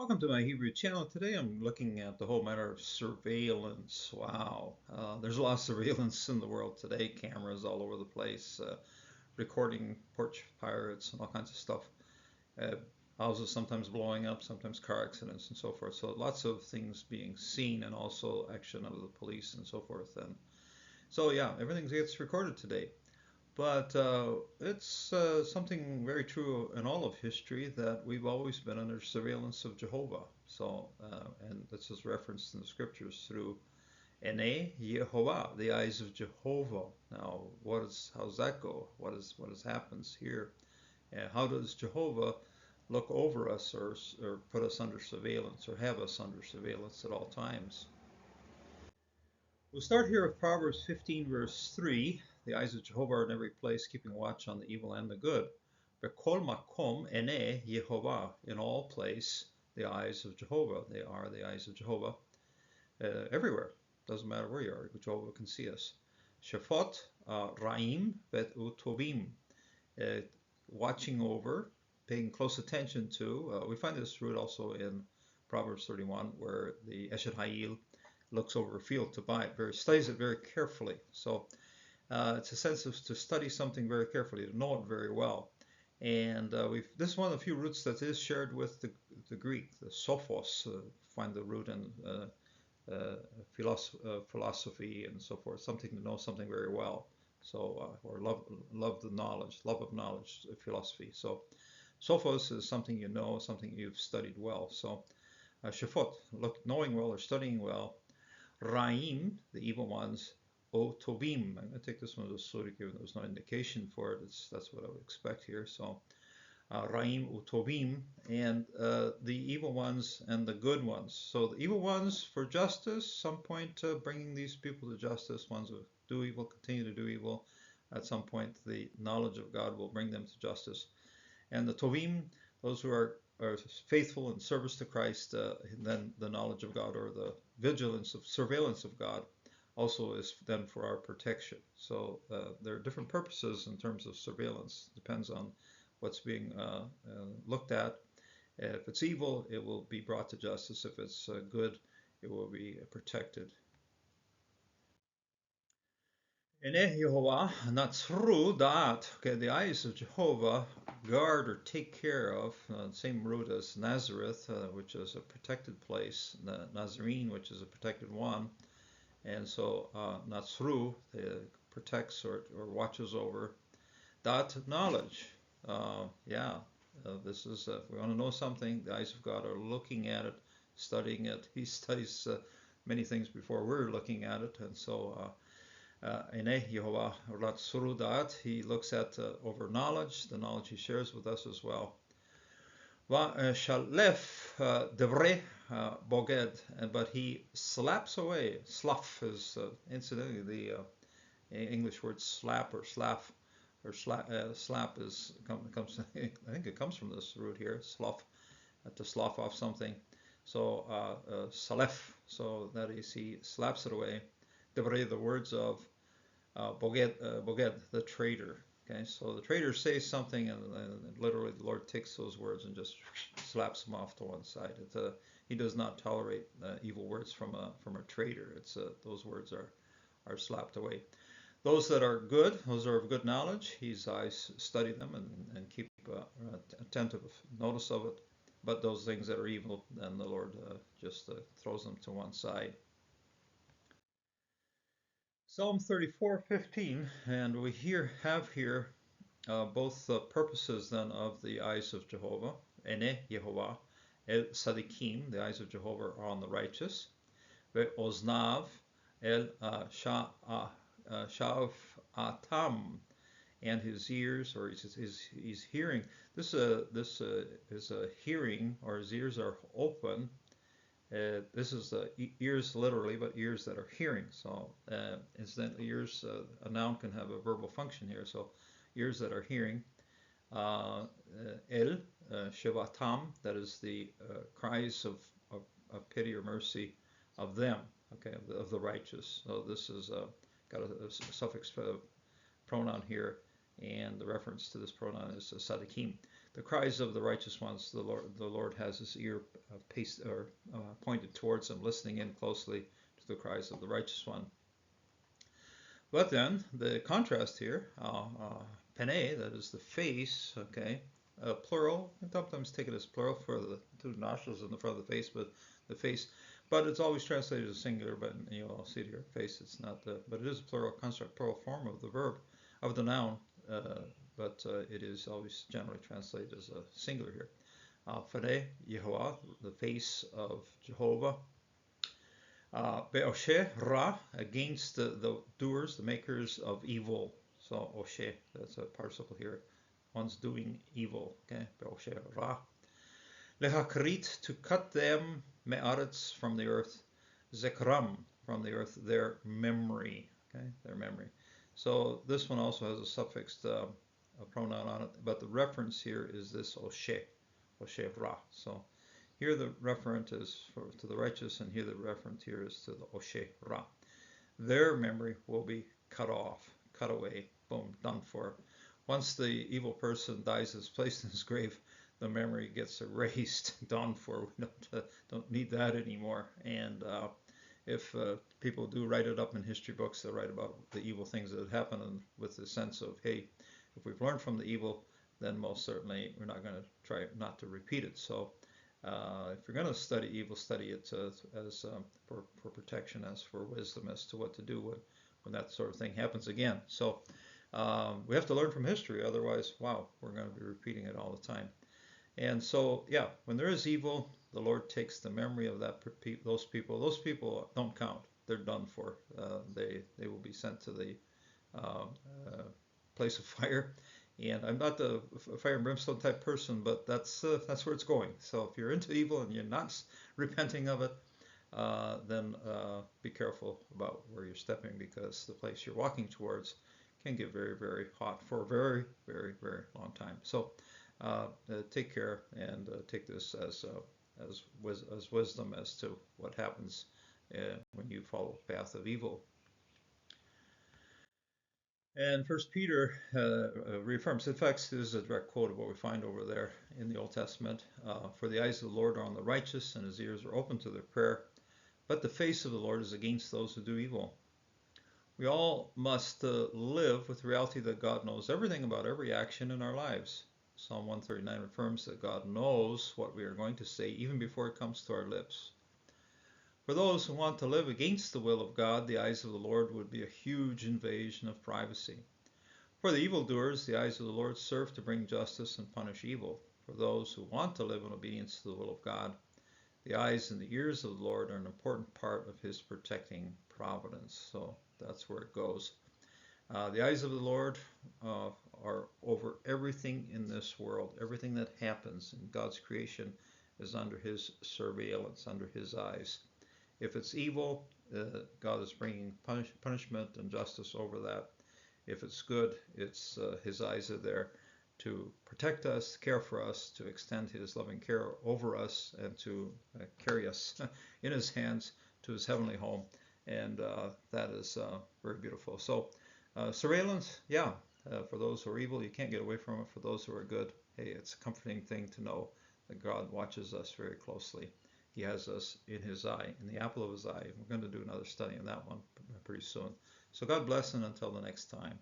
Welcome to my Hebrew channel. Today I'm looking at the whole matter of surveillance. Wow. There's a lot of surveillance in the world today, cameras all over the place, recording porch pirates and all kinds of stuff. Uh, Houses sometimes blowing up, sometimes car accidents and so forth. So lots of things being seen and also action of the police and so forth. And so yeah, everything gets recorded today. But it's something very true in all of history that we've always been under surveillance of Jehovah. And this is referenced in the scriptures through Ene Jehovah, the eyes of Jehovah. Now, how does that go? What happens here? How does Jehovah look over us or put us under surveillance or have us under surveillance at all times? We'll start here with Proverbs 15, verse 3. The eyes of Jehovah are in every place, keeping watch on the evil and the good. Bekol makom ene Yehovah. In all place, the eyes of Jehovah. They are the eyes of Jehovah everywhere. Doesn't matter where you are, Jehovah can see us. Shafot ra'im bet utovim. Uh, Watching over, paying close attention to. We find this root also in Proverbs 31, where the Eshet Hayil looks over a field to buy it, studies it very carefully. So it's a sense of to study something very carefully, to know it very well. And this is one of the few roots that is shared with the Greek, the sophos. Find the root in philosophy and so forth, something to know something very well. So or love the knowledge, love of knowledge, philosophy. So sophos is something you know, something you've studied well. So shafot, knowing well or studying well. Ra'im, the evil ones. O Tovim. I'm going to take this one as a surik, even though there's no indication for it. That's what I would expect here. So Ra'im Utovim, and the evil ones and the good ones. So the evil ones for justice, some point bringing these people to justice. Ones who do evil continue to do evil. At some point, the knowledge of God will bring them to justice. And the Tovim, those who are faithful in service to Christ, then the knowledge of God or the vigilance of surveillance of God also is then for our protection. So there are different purposes in terms of surveillance. Depends on what's being looked at. If it's evil, it will be brought to justice. If it's good, it will be protected. Ene Yehovah, Natsru Da'at. Okay, the eyes of Jehovah guard or take care of, same root as Nazareth, which is a protected place, Nazarene, which is a protected one. And so Natsru protects or watches over. Da'at, knowledge. This is, if we want to know something, the eyes of God are looking at it, studying it. He studies many things before we're looking at it. And so Ene Yehovah Rat Surudat, he looks at over knowledge, the knowledge he shares with us as well. Va Shalef Devre Boged, but he slaps away. Slough is incidentally the English word slap or slaff or slap is comes. I think it comes from this root here, slough, to slough off something. So salef, so that is he slaps it away. Devre, the words of Boged, the traitor. Okay, so the traitor says something, and literally the Lord takes those words and just slaps them off to one side. He does not tolerate evil words from a traitor. Those words are slapped away. Those that are good, those are of good knowledge. I study them and keep attentive notice of it. But those things that are evil, then the Lord just throws them to one side. Psalm 34:15, and we have here both the purposes then of the eyes of Jehovah. Ene Yehovah, El Sadikim, the eyes of Jehovah are on the righteous. Ve Oznav, El Shav Atam, and his ears, or his hearing. This is a hearing, or his ears are open. This is ears literally, but ears that are hearing. So incidentally, ears, a noun can have a verbal function here. So ears that are hearing. El Shivatam, that is the cries of pity or mercy of them, okay, of the righteous. So this is got a suffix pronoun here, and the reference to this pronoun is sadikim. The cries of the righteous ones, the Lord has his ear pointed towards them, listening in closely to the cries of the righteous one. But then the contrast here, pene, that is the face, okay, plural. You can sometimes take it as plural for the two nostrils in the front of the face, but the face. But it's always translated as singular. But you'll see it here, face. It's not, but it is a plural construct, plural form of the verb, of the noun. But it is always generally translated as a singular here. Pene, Jehovah, the face of Jehovah. Be'oshe ra, against the doers, the makers of evil. So oshe, that's a participle here. One's doing evil. Okay, be'oshe ra. Lehakrit, to cut them, me'aretz, from the earth. Zekram, from the earth, their memory. Okay, their memory. So this one also has a suffixed a pronoun on it, but the reference here is this oshe, oshe ra. So here the referent is to the righteous, and here the referent here is to the Oshe Ra. Their memory will be cut off, cut away, boom, done for. Once the evil person dies, is placed in his grave, the memory gets erased, done for. We don't need that anymore. And if people do write it up in history books, they write about the evil things that happened, and with the sense of, hey, if we've learned from the evil, then most certainly we're not going to try not to repeat it. So if you're going to study evil, study it as for protection, as for wisdom, as to what to do when that sort of thing happens again. So we have to learn from history, otherwise, wow, we're going to be repeating it all the time. And so, yeah, when there is evil, the Lord takes the memory of those people. Those people don't count; they're done for. They will be sent to the place of fire. And I'm not the fire and brimstone type person, but that's where it's going. So if you're into evil and you're not repenting of it, then be careful about where you're stepping, because the place you're walking towards can get very, very hot for a very, very, very long time. So take care and take this as wisdom as to what happens when you follow the path of evil. And First Peter reaffirms. In fact, this is a direct quote of what we find over there in the Old Testament. For the eyes of the Lord are on the righteous, and his ears are open to their prayer. But the face of the Lord is against those who do evil. We all must live with the reality that God knows everything about every action in our lives. Psalm 139 affirms that God knows what we are going to say even before it comes to our lips. For those who want to live against the will of God, the eyes of the Lord would be a huge invasion of privacy. For the evildoers, the eyes of the Lord serve to bring justice and punish evil. For those who want to live in obedience to the will of God, the eyes and the ears of the Lord are an important part of his protecting providence. So that's where it goes. The eyes of the Lord are over everything in this world. Everything that happens in God's creation is under his surveillance, under his eyes. If it's evil, God is bringing punishment and justice over that. If it's good, it's his eyes are there to protect us, care for us, to extend his loving care over us, and to carry us in his hands to his heavenly home. And that is very beautiful. So surveillance, yeah, for those who are evil, you can't get away from it. For those who are good, hey, it's a comforting thing to know that God watches us very closely. He has us in his eye, in the apple of his eye. We're going to do another study on that one pretty soon. So God bless, and until the next time.